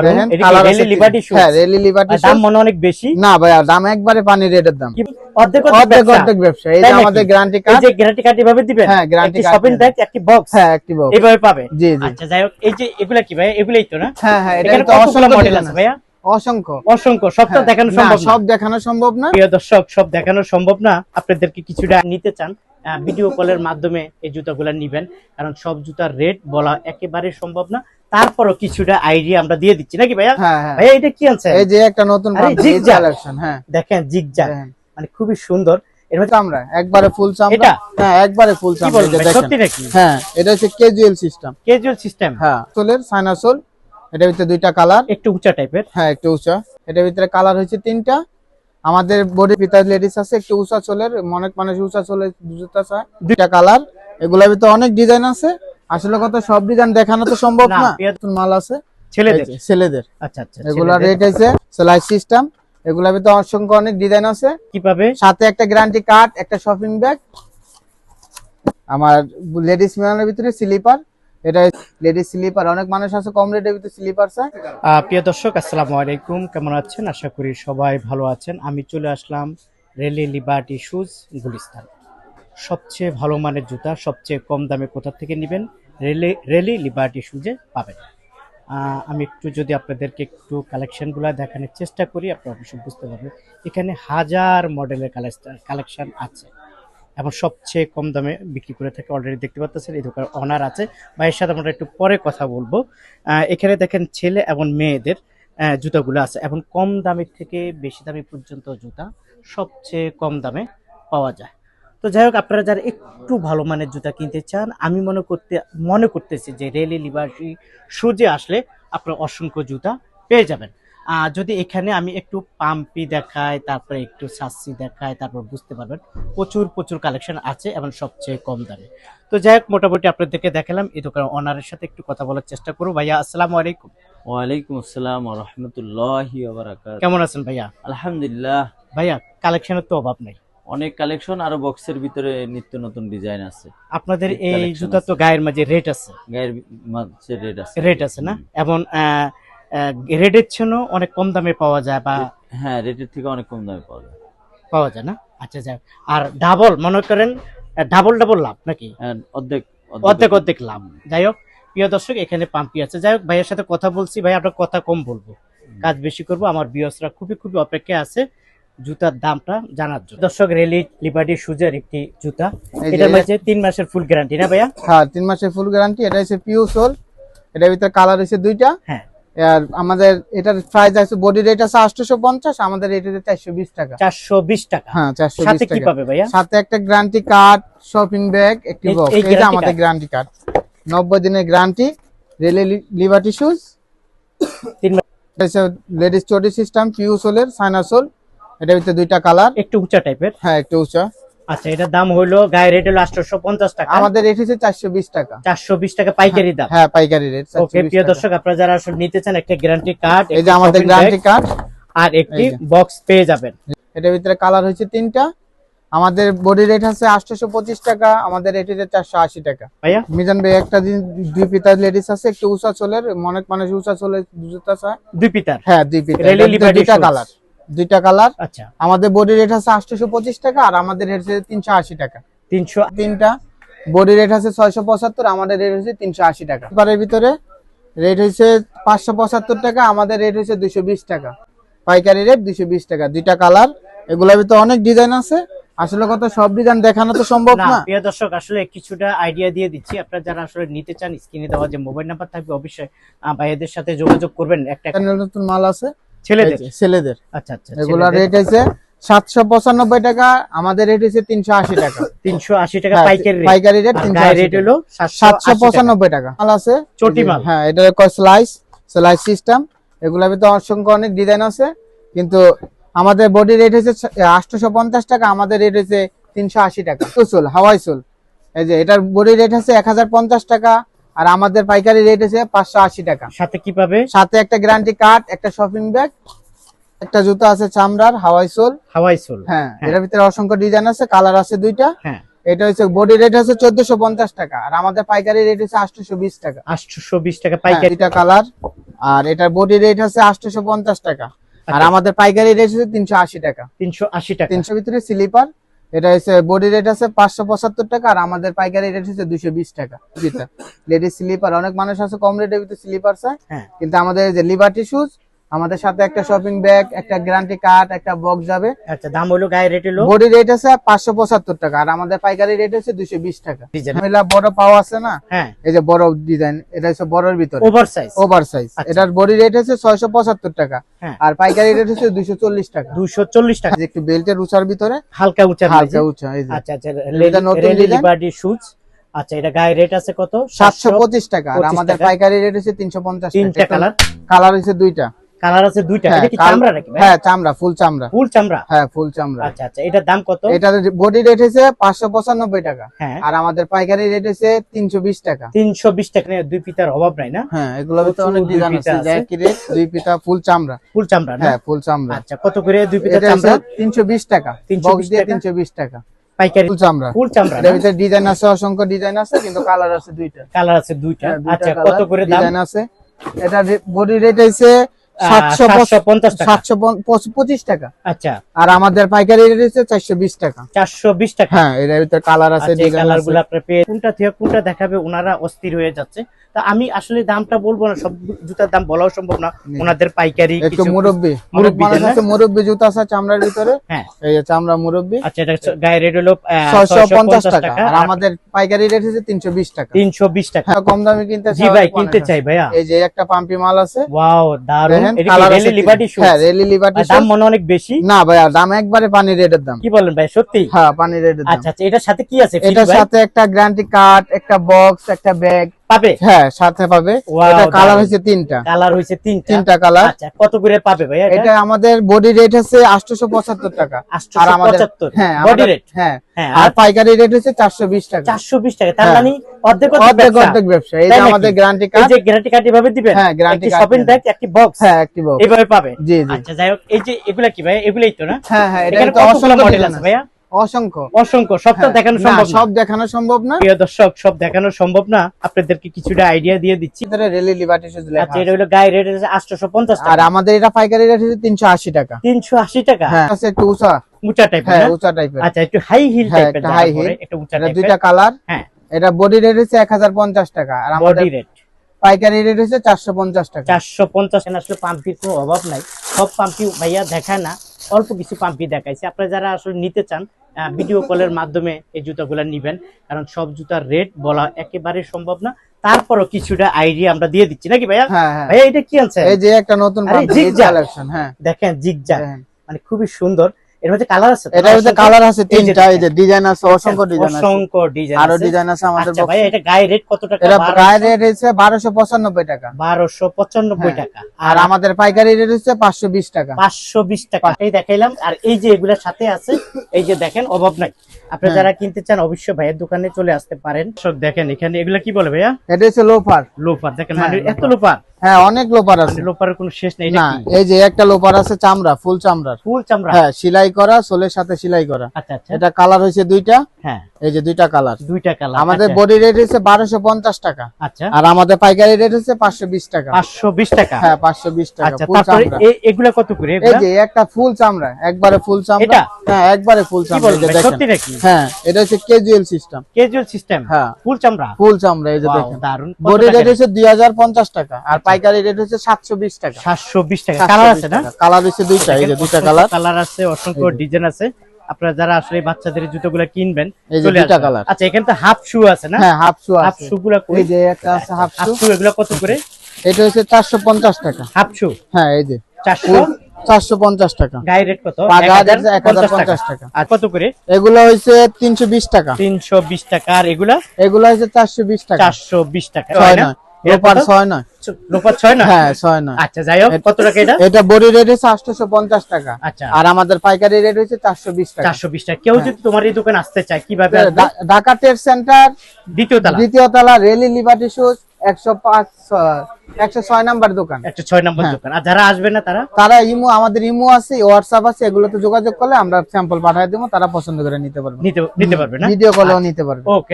দেখেন কালার আছে লিবার্টি শু। হ্যাঁ রেলি লিবার্টি শু। দাম মনে অনেক বেশি না ভাইয়া, দাম একবারে পানি রেটের দাম। অর্ধেক অর্ধেক ব্যবসা। এই যে আমাদের গ্যারান্টি কার্ড। এই যে গ্যারান্টি কার্ড এভাবে দিবেন। হ্যাঁ গ্যারান্টি কার্ড। শপিং ব্যাগ একটি বক্স। হ্যাঁ একটি বক্স এইভাবে পাবে। জি জি। আচ্ছা যাই হোক, এই যে এগুলা কি ভাই? এগুলাই তো না? হ্যাঁ হ্যাঁ, এটা তো অসংখ্য মডেল আছে ভাইয়া। অসংখ্য অসংখ্য, সব তো দেখানো সম্ভব না। সব দেখানো সম্ভব না প্রিয় দর্শক, সব দেখানো সম্ভব না। আপনাদেরকে কিছুটা নিতে চান, ভিডিও কলের মাধ্যমে এই জুতাগুলো নিবেন, কারণ সব জুতার রেট বলা একেবারে সম্ভব না। তারপরও কিছুটা আইডিয়া আমরা দিয়ে দিচ্ছি নাকি ভাইয়া? হ্যাঁ ভাইয়া এটা কি আছে? এই যে একটা নতুন কালেকশন। হ্যাঁ দেখেন জিগজ্যাগ, মানে খুবই সুন্দর। এর মধ্যে আমরা একবারে ফুল চামড়া। এটা হ্যাঁ একবারে ফুল চামড়া। এটা দেখেন সত্যি নাকি? হ্যাঁ এটা হচ্ছে ক্যাজুয়াল সিস্টেম। Casual system. হ্যাঁ সোলের সাইনাসোল। এটার ভিতরে দুইটা কালার, একটু উঁচা টাইপের। হ্যাঁ একটু উঁচা। এটার ভিতরে কালার হচ্ছে তিনটা। আমাদের বডি পিতা লেডিস আছে, একটু উঁচা চোলের, অনেক মানুষ উঁচা চোলের জুতা চায়। দুইটা কালার, এগুলোর ভিতরে অনেক ডিজাইন আছে। আসলে কত সব ডিজাইন দেখানো তো সম্ভব না। মাল আছে ছেলেদের। আচ্ছা আচ্ছা, এগুলা রেট আছে সেলাই সিস্টেম। এগুলোর ভিতরে অসংখ্য অনেক ডিজাইন আছে। কিভাবে? সাথে একটা গ্যারান্টি কার্ড, একটা শপিং ব্যাগ। আমার লেডিস মেনের ভিতরে স্লিপার। এটা লেডিস স্লিপার, অনেক মানুষ আছে কম রেটের ভিতরে স্লিপার চায়। প্রিয় দর্শক আসসালামু আলাইকুম, কেমন আছেন? আশা করি সবাই ভালো আছেন। আমি চলে আসলাম রেলি লিবার্টি শুজ গুলিস্তান। সবচেয়ে ভালো মানের জুতা সবচেয়ে কম দামে কোথা থেকে নেবেন? রেলি লিবার্টি শুজে পাবেন। আমি একটু যদি আপনাদেরকে একটু কালেকশনগুলো দেখানোর চেষ্টা করি, আপনারা অবশ্যই বুঝতে পারবেন এখানে হাজার মডেলের কালেকশন আছে এবং সবচেয়ে কম দামে বিক্রি করে থাকে। অলরেডি দেখতে পাচ্ছেন এই দোকানের অনার আছে, ভাইয়ের সাথে আমরা একটু পরে কথা বলবো। এখানে দেখেন ছেলে এবং মেয়েদের জুতাগুলো আছে এবং কম দামের থেকে বেশি দামি পর্যন্ত জুতা সবচেয়ে কম দামে পাওয়া যায়। তো যাই হোক, আপনারা যারা একটু ভালো মানের জুতা কিনতে চান, আমি মনে করতেছি যে রেলি লিবার্টি শুজে আসলে আপনারা অসংখ্য জুতা পেয়ে যাবেন। যদি এখানে আমি একটু পাম্পি দেখাই, তারপরে একটু সাসি দেখাই, তারপর বুঝতে পারবেন প্রচুর কালেকশন আছে এবং সবচেয়ে কম দামে। তো যাই হোক, মোটামুটি আপনাদেরকে দেখালাম। এই দোকানের অনারের সাথে একটু কথা বলার চেষ্টা করবো। ভাইয়া আসসালামু আলাইকুম। ওয়ালাইকুম আসসালাম ওয়া রাহমাতুল্লাহি ওয়া বারাকাতুহু। কেমন আছেন ভাইয়া? আলহামদুলিল্লাহ। ভাইয়া কালেকশনের তো অভাব নেই, অনেক কালেকশন, আর বক্সের ভিতরে নিত্য নতুন ডিজাইন আছে। আপনাদের এই জুতা তো গায়ের মাঝে রেট আছে, গায়ের মাঝে রেট আছে না? এবং রেটের জন্য অনেক কম দামে পাওয়া যায়, বা হ্যাঁ রেটের থেকে অনেক কম দামে পাওয়া যায় না? আচ্ছা যাই হোক, আর ডাবল মনে করেন ডাবল লাভ নাকি? অর্ধেক লাভ। যাই হোক প্রিয় দর্শক, এখানে পাম্পি আছে। যাই হোক, ভাইয়ের সাথে কথা বলছি। ভাই আপনার কথা কম বলবো, কাজ বেশি করবো। আমার ভিউয়ার্সরা খুবই অপেক্ষায় আছে জুতার দামটা জানার জন্য। দর্শক, রেলি লিবার্টি শুজের একটি জুতা, এটার মধ্যে 3 মাসের ফুল গ্যারান্টি না ভাইয়া? হ্যাঁ 3 মাসের ফুল গ্যারান্টি। এটা হচ্ছে পিওর সোল। এটার ভিতরে কালার হচ্ছে দুইটা। হ্যাঁ, আর আমাদের এটার প্রাইস আছে, বডি রেট আছে 850, আমাদের রেট আছে 420 টাকা। 420 টাকা। হ্যাঁ 420 সাথে টাকা। কি পাবে ভাইয়া? সাথে একটা গ্যারান্টি কার্ড, শপিং ব্যাগ, একটি বক্স। এই যে আমাদের গ্যারান্টি কার্ড, 90 দিনের গ্যারান্টি। রেলি লিবার্টি শুজ 3 মাস। লেডিস চটি সিস্টেম, পিওর সোলের সাইনাসোল। এটার ভিতরে দুইটা কালার, একটু উঁচা টাইপের। হ্যাঁ একটু উঁচা। আচ্ছা, এটার দাম হলো, গায়ের রেট হলো 850 টাকা, আমাদের রেট হচ্ছে 420 টাকা। 420 টাকা পাইকারি দাম। হ্যাঁ পাইকারি রেট। ওকে প্রিয় দর্শক, আপনারা যারা আসলে নিতে চান, একটা গ্যারান্টি কার্ড, এই যে আমাদের গ্যারান্টি কার্ড আর একটি বক্স পেয়ে যাবেন। এটার ভিতরে কালার হচ্ছে তিনটা। আমাদের বডি রেট আছে 825 টাকা, আমাদের রেট হচ্ছে 480 টাকা। ভাইয়া মিজান ভাই, একটা দুই পিতার লেডিস আছে, একটু উঁচা চোলের, অনেক মানুষ উঁচা চোলের জুতা চায়। দুই পিতার? হ্যাঁ দুই পিতার। দুইটা কালার। আচ্ছা, আমাদের বডি রেট আছে 825 টাকা, আর আমাদের রেট হচ্ছে 380 টাকা। 300। তিনটা বডি রেট আছে 675, আমাদের রেট হচ্ছে 380 টাকা। এর ভিতরে রেট হচ্ছে 575 টাকা, আমাদের রেট হচ্ছে 220 টাকা। পাইকারি রেট 220 টাকা। দুইটা কালার, এগুলোর ভিতরে অনেক ডিজাইন আছে। আসলে কত সব ডিজাইন দেখানো তো সম্ভব না। প্রিয় দর্শক, আসলে কিছুটা আইডিয়া দিয়ে দিচ্ছি। আপনারা যারা আসলে নিতে চান, স্ক্রিনে দেওয়া যে মোবাইল নাম্বার থাকবে, অবশ্যই ভাইয়াদের সাথে যোগাযোগ করবেন। একটা নতুন মাল আছে ছেলেদের। আচ্ছা আচ্ছা, এগুলা রেট হচ্ছে 795 টাকা, আমাদের রেট হচ্ছে 380 টাকা। 380 টাকা পাইকারি রেট। 380 রেট হলো 795 টাকা। মাল আছে চটি মাল। হ্যাঁ, এটা স্লাইস সিস্টেম। এগুলোর ভিতরে অসংখ্য অনেক ডিজাইন আছে, কিন্তু আমাদের বডি রেট হচ্ছে 850 টাকা, আমাদের রেট হচ্ছে 380 টাকা। সোল, হাওয়াই সোল। এই যে এটার বডি রেট হচ্ছে 1050 টাকা, আর আমাদের পাইকারি রেট হচ্ছে 580 টাকা। সাথে কি পাবে? সাথে একটা গ্যারান্টি কার্ড, একটা শপিং ব্যাগ, একটা জুতা আছে চামড়ার, হাওয়াই সোল। হ্যাঁ, এটার ভিতরে অসংখ্য ডিজাইন আছে, কালার আছে দুইটা। হ্যাঁ, এটা হচ্ছে বডি রেট হচ্ছে 1450 টাকা, আর আমাদের পাইকারি রেট হচ্ছে 820 টাকা। 820 টাকা হ্যাঁ, পাইকারি। এটা কালার, আর এটার বডি রেট হচ্ছে 850 টাকা, আর আচ্ছা। আমাদের পাইকারি রেট হচ্ছে 380 টাকা। 380 টাকা। 300 ভিতরে স্লিপার, এটা হচ্ছে বডি রেট আছে 575 টাকা, আর আমাদের পাইকারি রেট হচ্ছে 220 টাকা। যেটা লেডিস স্লিপার, অনেক মানুষ আছে কম রেটের ভিতরে স্লিপার চায়, হ্যাঁ। কিন্তু আমাদের এই যে লিবার্টি শুজ, আমাদের সাথে একটা শপিং ব্যাগ, একটা গ্যারান্টি কার্ড, একটা বক্স যাবে। আচ্ছা, দাম হলো গায়ে রেট হলো বডি রেট আছে 575 টাকা, আর আমাদের পাইকারি রেট হচ্ছে 220 টাকা। ডিজাইন। মহিলা বড় পাওয়া আছে না, হ্যাঁ, এই যে বড় ডিজাইন, এটা হচ্ছে বড়র ভিতরে ওভার সাইজ। Over size. আচ্ছা। এটার বডি রেট হচ্ছে 675 টাকা, হ্যাঁ, আর পাইকারি রেট হচ্ছে 240 টাকা। 240 টাকা। এই যে একটু বেল্টের উঁচার ভিতরে হালকা উঁচা হালকা উঁচা, এই যে আচ্ছা আচ্ছা, এটা নতুন রেলি ডিজাইন। Liberty shoes. আচ্ছা, এটা গায়ে রেট আছে কত? 725 টাকা, আর 25 আমাদের টাকা। পাইকারি রেট হচ্ছে 350 তিনটা টাকা। কালার। কালার হচ্ছে দুইটা। কালার আছে দুইটা। হ্যাঁ, এটা কি চামড়া নাকি ভাই? হ্যাঁ, চামড়া, ফুল চামড়া। ফুল চামড়া। হ্যাঁ, ফুল চামড়া। আচ্ছা আচ্ছা, এটার দাম কত? এটার বডি রেট হচ্ছে 595 টাকা, হ্যাঁ, আর আমাদের পাইকারি রেট হচ্ছে 320 টাকা। 320 টাকা। দুই পিতার অভাব নাই না? হ্যাঁ, এগুলোর ভিতরে প্রচুর অনেক দুই ডিজাইন পিতা আছে, আছে। একই রেট, দুই পিতা ফুল চামড়া। ফুল চামড়া না? হ্যাঁ, ফুল চামড়া। আচ্ছা, কত করে দুই পিতা এটা হচ্ছে চামড়া? 320 টাকা, 320 বক্স দিয়ে টাকা? 320 টাকা। পাইকারি ফুল চামড়া। ফুল চামড়া এর ভিতরে ডিজাইন আছে, অসংখ্য ডিজাইন আছে, কিন্তু কালার আছে দুইটা। কালার আছে দুইটা। হ্যাঁ, দুইটা আচ্ছা, colour, কত করে দাম? ডিজাইন আছে। এটা বডি রেট হইছে 750 টাকা। 725 টাকা, আচ্ছা, আর আমাদের পাইকারি রেট হচ্ছে 420 টাকা। 420 টাকা। হ্যাঁ, এর ভিতরে কালার আছে, আচ্ছা, এই ডিজাইন কালার আছে। গুলো আপনার পেয়ে কোনটা থেকে কোনটা দেখাবে ওনারা অস্থির হয়ে যাচ্ছে। তা আমি আসলে দামটা বলবো না, সব জুতার দাম বলাও সম্ভব না, ওনাদের পাইকারি একটু কিছু- মুরব্বি মুরব্বি মানুষ দেন না? আছে, মুরব্বি জুতা আছে চামড়ার ভিতরে। হ্যাঁ, এই যে চামড়া মুরব্বি, আচ্ছা, এটা গায়ে রেট হলো 650 টাকা, আর আর আমাদের পাইকারি রেট হচ্ছে 320 টাকা। 320 টাকা। হ্যাঁ, কম দামে কিনতে জি চাও, ভাই, অনেক কিনতে আছে। চাই ভাইয়া। এই যে একটা পাম্পি মাল আছে, ওয়াও, দারুন। দেখেন, এটা কি কালার রেলি আছে। Liberty shoes? হ্যাঁ, রেলি লিবার্টি আর দাম মনে অনেক বেশি। না ভাইয়া, দাম একবারে পানি রেটের দাম। কি বলেন ভাই, সত্যি? হ্যাঁ, পানি রেটের দাম। আচ্ছা আচ্ছা, এটার সাথে কি আছে? এটার সাথে একটা গ্যারান্টি কার্ড, একটা বক্স, একটা ব্যাগ পাবে? হ্যাঁ, সাথে পাবে। Wow, এটা কালার দারুণ। হচ্ছে তিনটা, কালার হইছে তিনটা। তিনটা কালার। আচ্ছা, কত করে পাবে ভাইয়া এটা আমাদের বডি রেট হচ্ছে 875 টাকা, আর আমাদের 875 হ্যাঁ বডি আমাদের- রেট। হ্যাঁ, হ্যাঁ, আর আর পাইকারি রেট হচ্ছে 420 টাকা। 420 টাকা। তার হ্যাঁ। মানে অর্ধেক অর্ধেক ব্যবসা। অর্ধেক ব্যবসা। এই তাই যে নাকি? আমাদের গ্যারান্টি এই কার্ড, যে গ্যারান্টি কার্ড এভাবে দিবেন? হ্যাঁ, guarantee একটি card শপিং দিবেন। ব্যাগ, একটি বক্স, হ্যাঁ, একটি বক্স। এইভাবে পাবে। জি জি। আচ্ছা, যাই হোক, এই যে এগুলা কি ভাই? এগুলাই তো না? হ্যাঁ হ্যাঁ, এটা এখানে তো কতগুলো অসংখ্য মডেল ডিজাইন আছে আছে, ভাইয়া? অসংখ্য। অসংখ্য। সব তো হ্যাঁ, দেখানো না, সম্ভব না। সব দেখানো সম্ভব না। প্রিয় দর্শক, সব দেখানো সম্ভব না, আপনাদেরকে কিছুটা আইডিয়া দিয়ে দিচ্ছি। ভিতরে রেলি লিবার্টি শুজ লেখা আচ্ছা, এটা আছে। হলো গায়ে রেট হচ্ছে 850 আর টাকা। আমাদের এটা পাইকারি রেট হচ্ছে 380 টাকা। 380 টাকা। হ্যাঁ, আছে একটু উঁচা, উঁচা টাইপের হ্যাঁ, না? উঁচা টাইপের। আচ্ছা, একটু হাই হিল হ্যাঁ, টাইপের, একটা যারা হাই পরে, হিল। একটু উঁচা এটা টাইপের। দুইটা কালার। হ্যাঁ, এটা বডি রেট হচ্ছে 1050 টাকা, আর আমাদের বডি রেট পাইকারি রেট হচ্ছে 450 টাকা। 450। আসলে পাম্পির কোনো অভাব নাই, সব পাম্পি ভাইয়া দেখায় না, অল্প কিছু পাম্পি দেখাইছে। আপনারা যারা আসলে নিতে চান, ভিডিও কলের মাধ্যমে এই জুতাগুলো নিবেন, কারণ সব জুতার রেট বলা একেবারে সম্ভব না। তারপরও কিছুটা আইডিয়া আমরা দিয়ে দিচ্ছি নাকি ভাইয়া? হ্যাঁ হ্যাঁ, ভাইয়া, এটা কি আনছে? এই যে একটা নতুন আরে, পাম্পি zigzag। কালেকশন। হ্যাঁ, দেখেন, জিগজাগ, দেখেন। মানে খুবই সুন্দর। এর মধ্যে কালার আছে তো? এটার মধ্যে অসংখ্য? কালার আছে এই যে তিনটা, এই যে দেখেন। ডিজাইন আছে, অসংখ্য ডিজাইন আছে, অসংখ্য ডিজাইন আরো আছে। ডিজাইন আছে আমাদের আচ্ছা box ভাইয়া, এ। এটা গায়ে রেট কত টাকা? এটা গায়ের রেট হচ্ছে 1295 টাকা, 1295 হ্যাঁ। টাকা। আর আমাদের পাইকারি রেট হচ্ছে 520 টাকা। 520 টাকা। এই দেখাইলাম। আর এই যে এগুলোর সাথে আছে, এই যে দেখেন, অভাব নাই। আপনারা হ্যাঁ। যারা কিনতে চান অবশ্যই ভাইয়ের দোকানে চলে আসতে পারেন। সব দেখেন, এখানে এগুলা কি বলে ভাইয়া? এটা হচ্ছে লোফার। লোফার। দেখেন, হ্যাঁ, মানে এত লোফার। লোফার, হ্যাঁ, অনেক লোফার আছে। মানে লোফারের কোনো শেষ নেই। এটা না, কি? এই যে একটা লোফার আছে চামড়া, ফুল চামড়ার। ফুল চামড়া। হ্যাঁ, সেলাই করা, সোলের সাথে সেলাই করা। আচ্ছা আচ্ছা। এটা কালার হয়েছে দুইটা, হ্যাঁ, এই যে দুইটা কালার। দুইটা কালার। আমাদের বডি রেট হচ্ছে 1250 টাকা, আচ্ছা, আর আমাদের পাইকারি রেট হচ্ছে 520 টাকা। 520 টাকা। হ্যাঁ, 520 টাকা আচ্ছা, ফুল তারপরে চামড়া। এগুলা কত করে? এই এগুলা যে একটা ফুল চামড়া, একবারে ফুল চামড়া। এটা? হ্যাঁ, একবারে ফুল কি চামড়া, বলেন এই যে ভাই, দেখেন। সত্যি নাকি? হ্যাঁ, এটা হচ্ছে ক্যাজুয়াল সিস্টেম। Casual system. হ্যাঁ, ফুল চামড়া। ফুল চামড়া, এই যে Wow, দেখেন। দারুন। কত বডি টাকা? রেট হচ্ছে 2050 টাকা, আর পাইকারি রেট হচ্ছে 720 টাকা। 720 টাকা। কালার আছে না? কালার হচ্ছে দুইটা, এই যে দুইটা কালার। কালার আছে, অসংখ্য ডিজাইন আছে। আপনারা যারা আসলে বাচ্চাদের জুতোগুলো কিনবেন, এই যে চলে দুইটা আসবেন। কালার। আচ্ছা, এখানে তো হাফ শু আছে না? হ্যাঁ, হাফ শু হাফ আছে। শু গুলা কই? এই যে একটা আছে হাফ হাফ শু, শু এগুলো কত করে? এটা হচ্ছে 450 টাকা। হাফ শু হ্যাঁ, এই যে 400। 450 টাকা। গায়ে রেট কত? গায়ে রেট 1050 টাকা। আর কত করে? এগুলো হচ্ছে 320 টাকা। 320 টাকা। আর এগুলা এগুলো হচ্ছে 420 টাকা। 420 টাকা। 6 না? নয়, লোপার 6 নয়। লোপার 6 না? হ্যাঁ, 6 নয়। আচ্ছা, যাই হোক, কত টাকা এটা? এটা বডি রেট হচ্ছে 850 টাকা, আচ্ছা, আর আমাদের পাইকারি রেট হচ্ছে 420 টাকা। 420 টাকা। কেউ যদি তোমার এই দোকানে আসতে চায়, কিভাবে আসবে? ঢাকা ট্রেড সেন্টার, দ্বিতীয় তলা। দ্বিতীয় তলা, রেলি লিবার্টি শুজ, 106 নাম্বার দোকান। 106 নম্বর হ্যাঁ। দোকান। আর যারা আসবে না তারা তারা আমাদের ইমো আছে, হোয়াটসঅ্যাপ আছে, এগুলোতে যোগাযোগ করলে আমরা স্যাম্পল পাঠিয়ে দেবো, তারা পছন্দ করে নিতে পারবে, নিতে পারবে না? ভিডিও কলেও নিতে পারবে। ওকে।